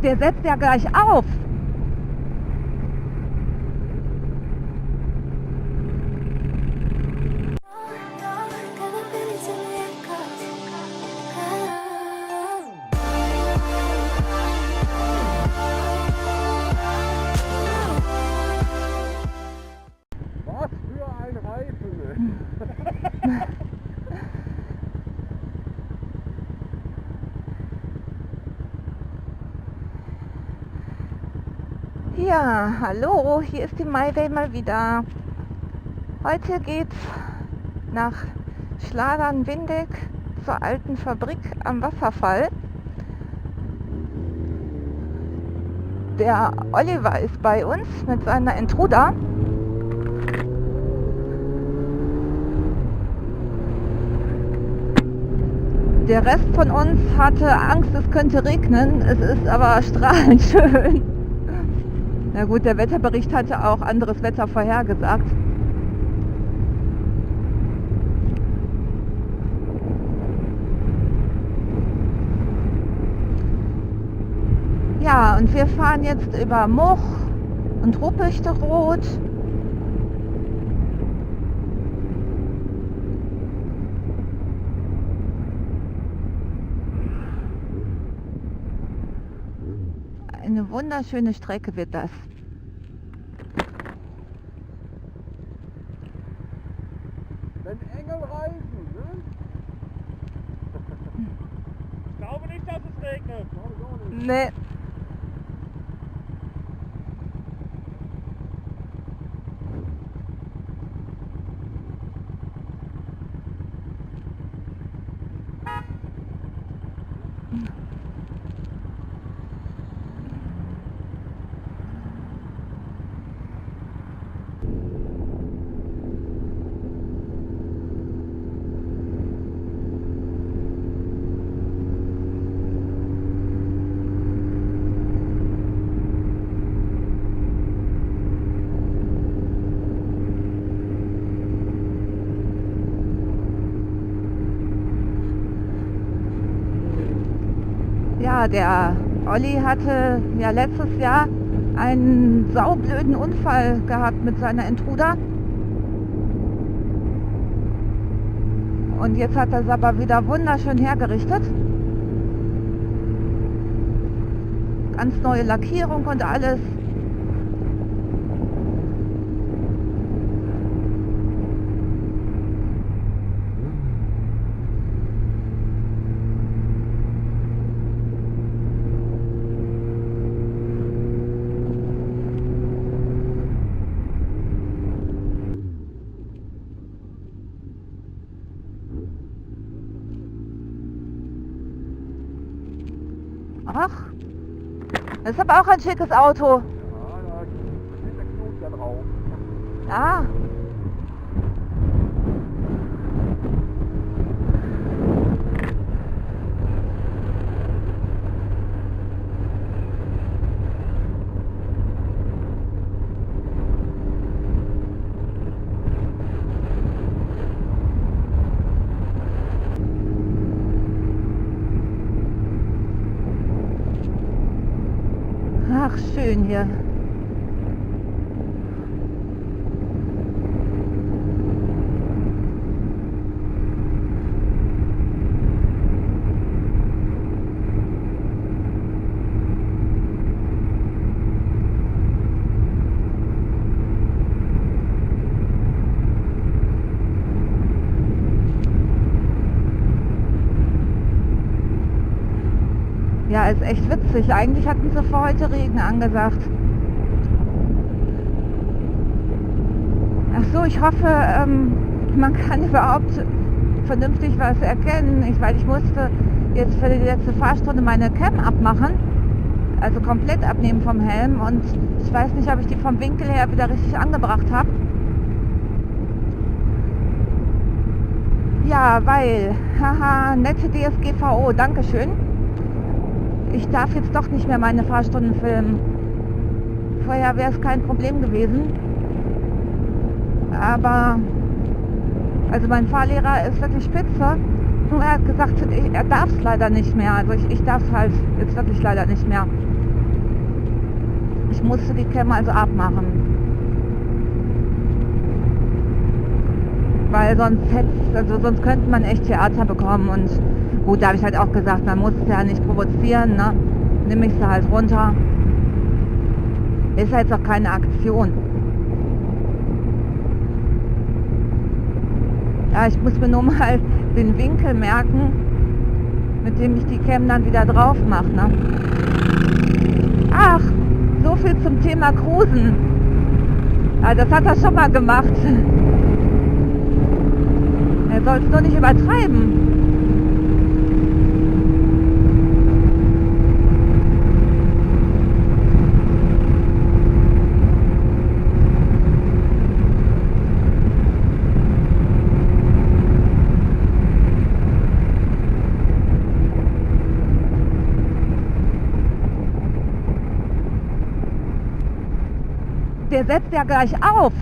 Der setzt ja gleich auf. Was für ein Reifen! Ja, hallo, hier ist die MyWay mal wieder. Heute geht's nach Schladern-Windeck zur alten Fabrik am Wasserfall. Der Oliver ist bei uns mit seiner Intruder. Der Rest von uns hatte Angst, es könnte regnen. Es ist aber strahlend schön. Na gut, der Wetterbericht hatte auch anderes Wetter vorhergesagt. Ja, und wir fahren jetzt über Much und Ruppichteroth. Eine wunderschöne Strecke wird das. Wenn Engel reisen, ne? Ich glaube nicht, dass es regnet. Glaube ich auch nicht. Nee. Ja, der Olli hatte ja letztes Jahr einen saublöden Unfall gehabt mit seiner Intruder. Und jetzt hat er es aber wieder wunderschön hergerichtet. Ganz neue Lackierung und alles. Ach, das ist aber auch ein schickes Auto. Ja, da steht der Knut da drauf. Ja. Ach, schön hier. Ja, ist echt witzig. Eigentlich hatten sie für heute Regen angesagt. Ach so, ich hoffe, man kann überhaupt vernünftig was erkennen. Weil ich musste jetzt für die letzte Fahrstunde meine Cam abmachen. Also komplett abnehmen vom Helm. Und ich weiß nicht, ob ich die vom Winkel her wieder richtig angebracht habe. Ja, weil, haha, nette DSGVO, Dankeschön. Ich darf jetzt doch nicht mehr meine Fahrstunden filmen. Vorher wäre es kein Problem gewesen. Aber, also mein Fahrlehrer ist wirklich spitze. Nur er hat gesagt, er darf es leider nicht mehr. Also ich darf es halt jetzt wirklich leider nicht mehr. Ich musste die Cam also abmachen. Weil sonst könnte man echt Theater bekommen. Und gut, da habe ich halt auch gesagt, man muss es ja nicht provozieren, ne? Nimm ich sie halt runter. Ist halt auch keine Aktion. Ja, ich muss mir nur mal den Winkel merken, mit dem ich die Cam dann wieder drauf mache, ne? Ach, so viel zum Thema Cruisen. Ja, das hat er schon mal gemacht. Er soll es nur nicht übertreiben. Der setzt ja gleich auf.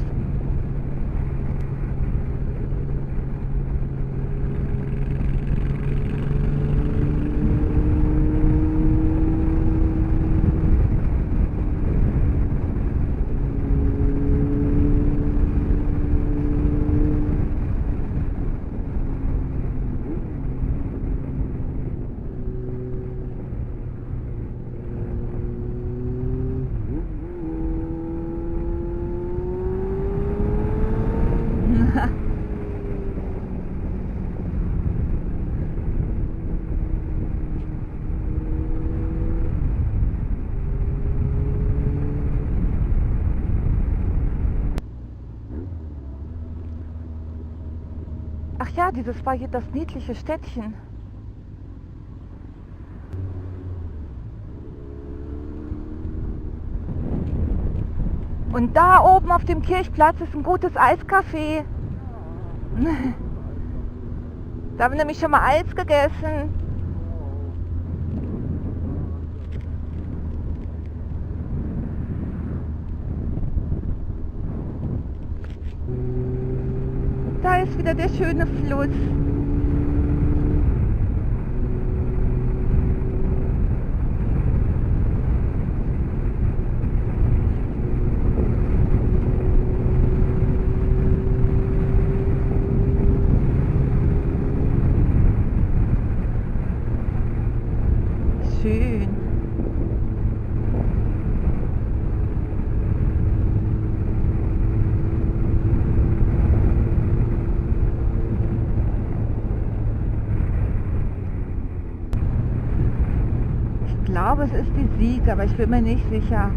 Ach ja, dieses war hier das niedliche Städtchen. Und da oben auf dem Kirchplatz ist ein gutes Eiscafé. Da haben wir nämlich schon mal Eis gegessen. Da ist wieder der schöne Fluss. Schön. Ich glaube, es ist die Sieg, aber ich bin mir nicht sicher.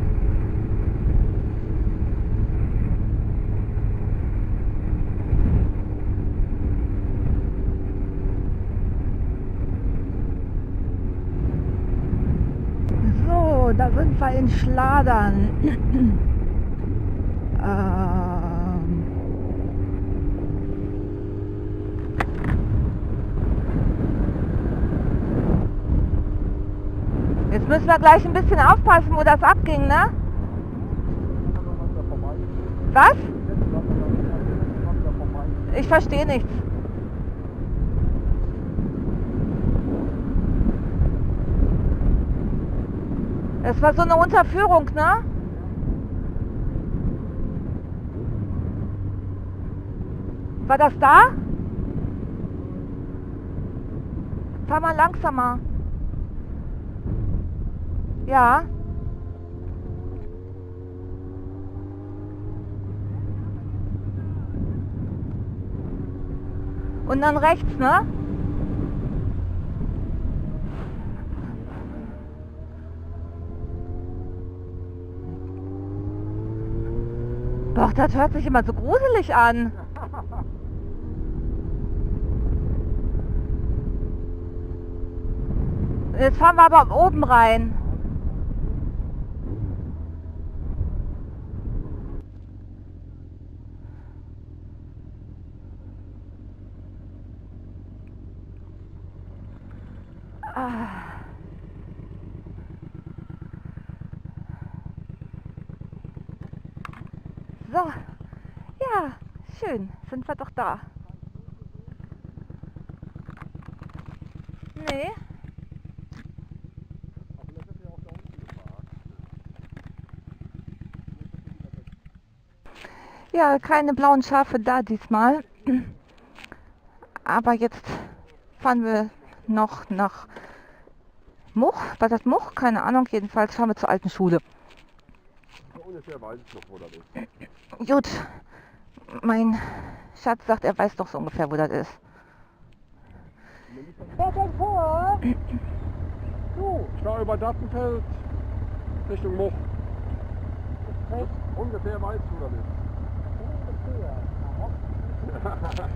So, da sind wir in Schladern. Jetzt müssen wir gleich ein bisschen aufpassen, wo das abging, ne? Was? Ich verstehe nichts. Es war so eine Unterführung, ne? War das da? Fahr mal langsamer. Ja. Und dann rechts, ne? Doch, das hört sich immer so gruselig an. Jetzt fahren wir aber oben rein. So, ja, schön, sind wir doch da. Nee. Ja, keine blauen Schafe da diesmal. Aber jetzt fahren wir noch nach Much. War das Much? Keine Ahnung. Jedenfalls fahren wir zur alten Schule. So ungefähr weiß ich noch, wo das ist. Gut. Mein Schatz sagt, er weiß doch so ungefähr, wo das ist. Wer denn vor? So, ich fahre über Dattenfeld Richtung Much. Ungefähr weiß ich, wo das ist. Ungefähr.